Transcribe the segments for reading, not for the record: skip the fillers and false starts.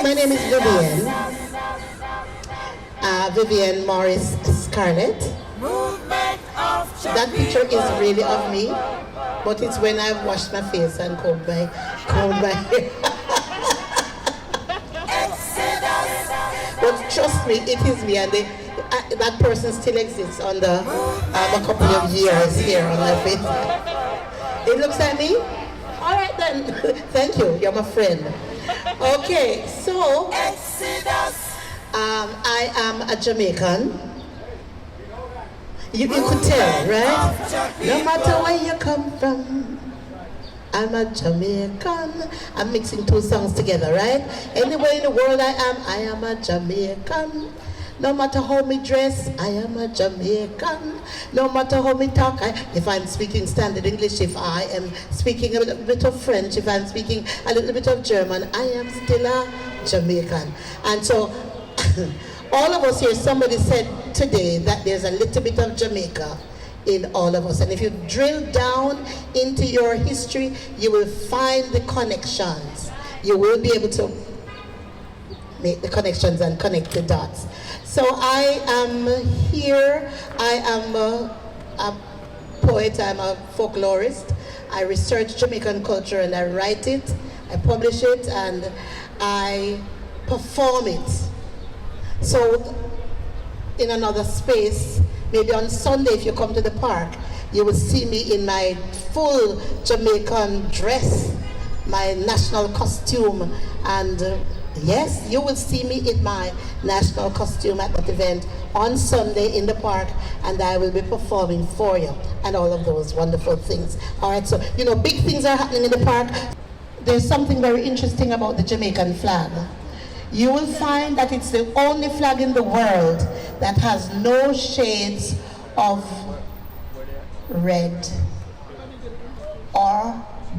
My name is Vivian. Vivian Morris Scarlett. That picture is really of me, but it's when I've washed my face and combed my hair. But trust me, it is me, and that person still exists under a couple of years here on my face. It looks like me? All right then. Thank you. You're my friend. Okay, so I am a Jamaican. You could tell, right? No matter where you come from, I'm a Jamaican. I'm mixing two songs together, right? Anywhere in the world I am a Jamaican. No matter how me dress, I am a Jamaican. No matter how me talk, if I'm speaking standard English, if I am speaking a little bit of French, if I'm speaking a little bit of German, I am still a Jamaican. And so, all of us here, somebody said today that there's a little bit of Jamaica in all of us. And if you drill down into your history, you will find the connections. You will be able to make the connections and connect the dots. So I am here. I am a poet. I'm a folklorist. I research Jamaican culture and I write it, I publish it, and I perform it. So in another space, maybe on Sunday if you come to the park, you will see me in my full Jamaican dress, my national costume, and yes, you will see me in my national costume at that event on Sunday in the park, and I will be performing for you and all of those wonderful things. All right, so, you know, big things are happening in the park. There's something very interesting about the Jamaican flag. You will find that it's the only flag in the world that has no shades of red or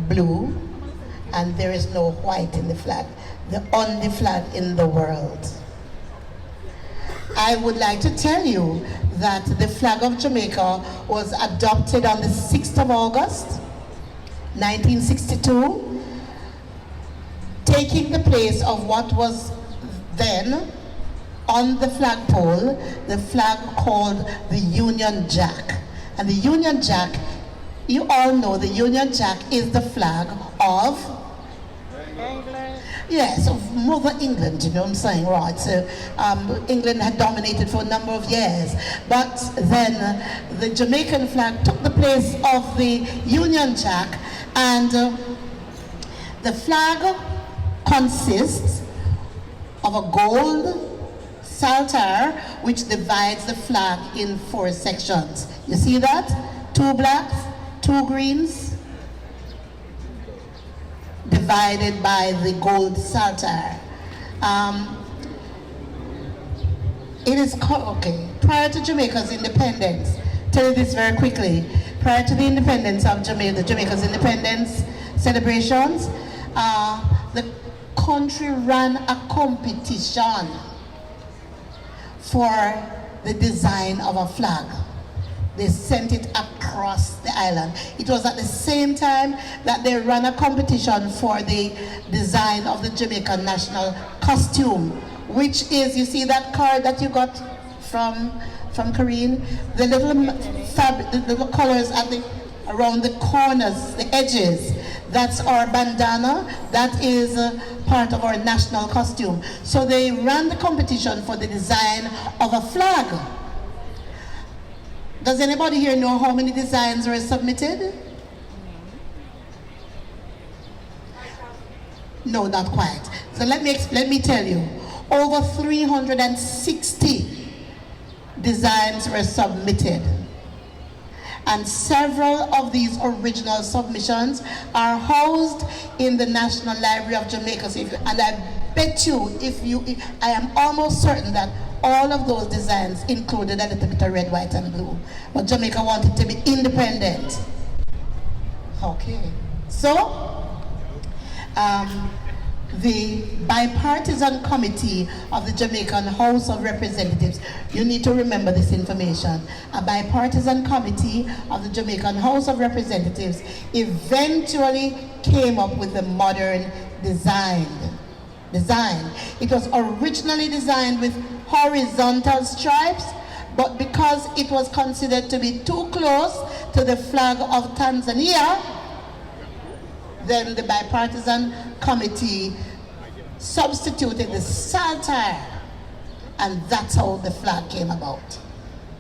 blue, and there is no white in the flag. The only flag in the world. I would like to tell you that the flag of Jamaica was adopted on the 6th of August, 1962, taking the place of what was then on the flagpole, the flag called the Union Jack. And the Union Jack, you all know the Union Jack is the flag of England. Yes, of Mother England, you know what I'm saying, right? So England had dominated for a number of years, but then the Jamaican flag took the place of the Union Jack, and the flag consists of a gold saltire which divides the flag in 4 sections. You see that? 2 blacks, 2 greens, divided by the gold saltire. It is called, okay, prior to Jamaica's independence, tell you this very quickly, prior to the independence of Jamaica, Jamaica's independence celebrations, the country ran a competition for the design of a flag. They sent it across the island. It was at the same time that they ran a competition for the design of the Jamaican national costume, which is, you see that card that you got from Karine? The little fabric, the little colors at around the corners, the edges, that's our bandana. That is part of our national costume. So they ran the competition for the design of a flag. Does anybody here know how many designs were submitted? No, not quite. So let me tell you. Over 360 designs were submitted. And several of these original submissions are housed in the National Library of Jamaica. So and I bet you, I am almost certain that all of those designs included a little bit of red, white, and blue. But Jamaica wanted to be independent. Okay. So, the bipartisan committee of the Jamaican House of Representatives, you need to remember this information. A bipartisan committee of the Jamaican House of Representatives eventually came up with the modern design design. It was originally designed with horizontal stripes, but because it was considered to be too close to the flag of Tanzania, then the bipartisan committee substituted the satire, and that's how the flag came about.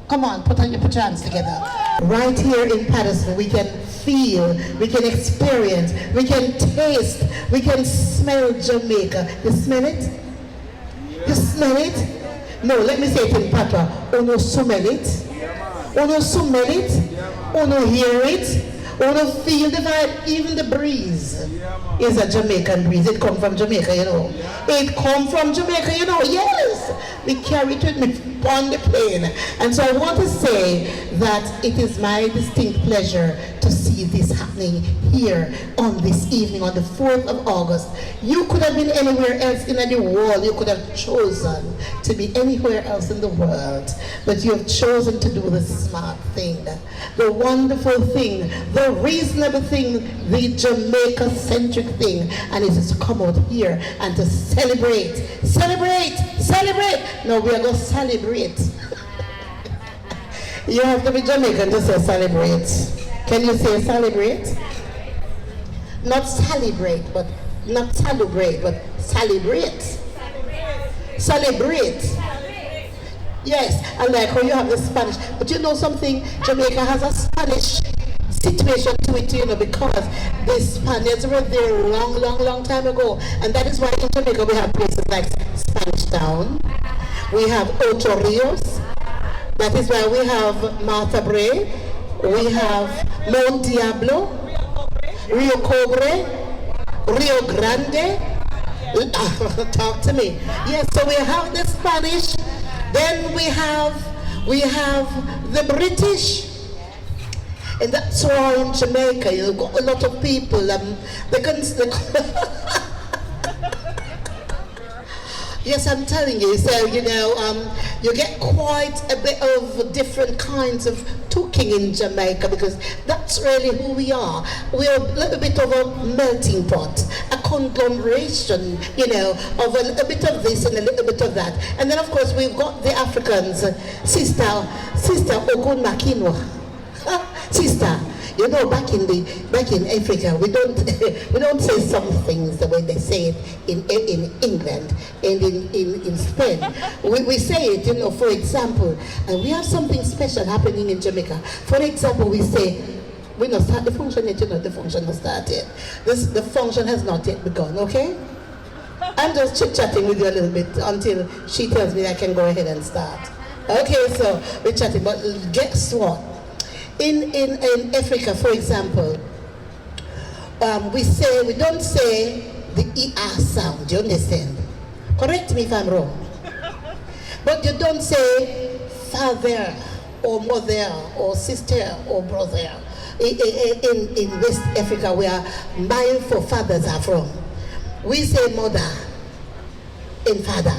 Come on, put your hands together. Right here in Patterson, we can feel, we can experience, we can taste, we can smell Jamaica. You smell it? You smell it? No, let me say it in Patois. Uno smell it? Uno smell it? Uno hear it? Uno feel the vibe? Even the breeze is a Jamaican breeze. It come from Jamaica, you know. It come from Jamaica, you know. Yes, we carry it with me on the plane. And so I want to say that it is my distinct pleasure to see this happening here on this evening, on the 4th of August. You could have been anywhere else in the world. You could have chosen to be anywhere else in the world. But you have chosen to do the smart thing, the wonderful thing, the reasonable thing, the Jamaica-centric thing. And it is to come out here and to celebrate. Celebrate! Celebrate! No, we are going to celebrate. You have to be Jamaican to say celebrate. Can you say celebrate? Not celebrate, but not celebrate, but celebrate. Celebrate. Yes, and like how you have the Spanish. But you know something? Jamaica has a Spanish situation to it, you know, because the Spaniards were there long time ago. And that is why in Jamaica we have places like Spanish Town. We have Ocho Rios. That is why we have Martha Bray. We have Mount Diablo, Rio Cobre, Rio Grande. Talk to me. Yes, so we have the Spanish, then we have the British. And that's why in Jamaica you've got a lot of people, they can yes, I'm telling you. So, you know, you get quite a bit of different kinds of talking in Jamaica, because that's really who we are. We're a little bit of a melting pot, a conglomeration, you know, of a little bit of this and a little bit of that. And then, of course, we've got the Africans, Sister Ogun Makinwa. Sister, you know, back in Africa, we don't say some things the way they say it in England and in Spain. We say it, you know, for example, and we have something special happening in Jamaica. For example, we say, we not start the function yet, you know, the function not started. The function has not yet begun, okay? I'm just chit-chatting with you a little bit until she tells me I can go ahead and start. Okay, so we're chatting, but guess what? In Africa, for example, we don't say the ER sound, do you understand? Correct me if I'm wrong. But you don't say father or mother or sister or brother. In West Africa, where my forefathers are from, we say mother and father,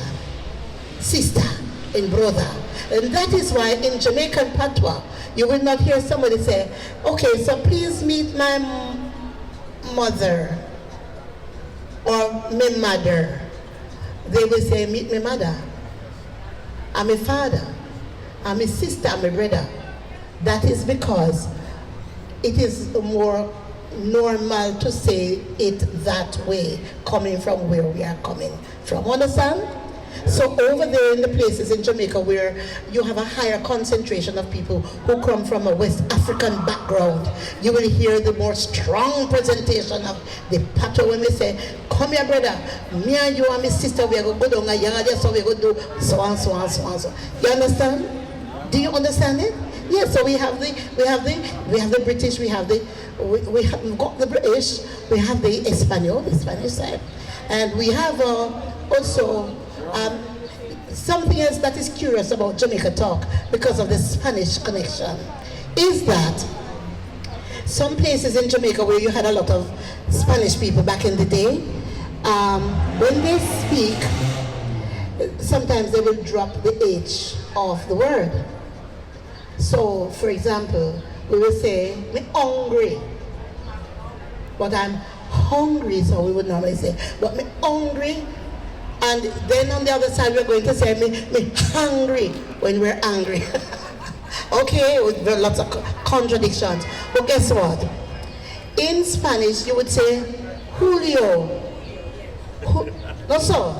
sister and brother. And that is why in Jamaican patois, you will not hear somebody say, okay, so please meet my mother or my mother. They will say, meet my mother. I'm a father. I'm a sister. I'm a brother. That is because it is more normal to say it that way, coming from where we are coming from. Understand? So over there in the places in Jamaica where you have a higher concentration of people who come from a West African background, you will hear the more strong presentation of the patois when we say, come here brother, me and you and my sister, we are going to go down a yard, so we are going to do so and so and so and so. You understand? Do you understand it? Yes, so we have the British, we've got the British, we have the Spanish side, and we have also something else that is curious about Jamaica talk because of the Spanish connection is that some places in Jamaica where you had a lot of Spanish people back in the day, when they speak, sometimes they will drop the H of the word. So, for example, we will say, me hungry, but I'm hungry, so we would normally say, but me hungry, And then on the other side, we're going to say, me hungry when we're angry. Okay, there are lots of contradictions. But guess what? In Spanish, you would say, Julio. No, so.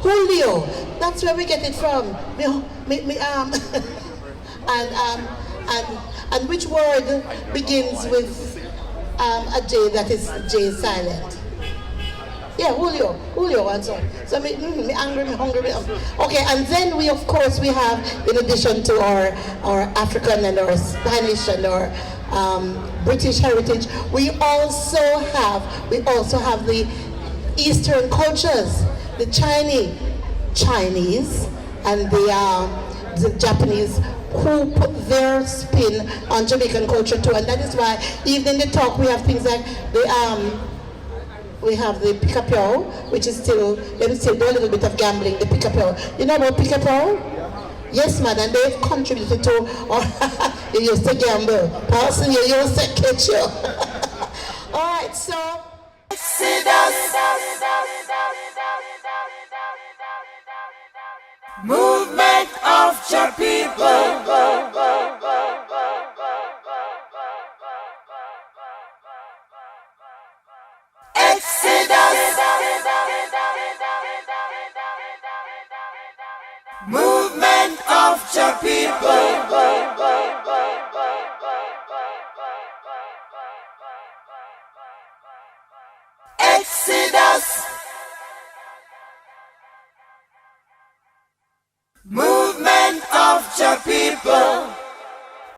Julio. That's where we get it from. And which word begins with a J that is J silent? Yeah, Julio and so on. So me angry, me hungry, me hungry. Okay, and then we of course we have, in addition to our African and our Spanish and our British heritage, we also have the Eastern cultures, the Chinese and the Japanese, who put their spin on Jamaican culture too, and that is why even in the talk we have things like we have the pick-a-pyo, which is still do a little bit of gambling, the pick-a-pyo. You know about pick-a-pyo? Yes, man, and they've contributed to, you used to gamble. Person, you used to catch you. All right, so. Movement of your people. Movement of your people. Exodus.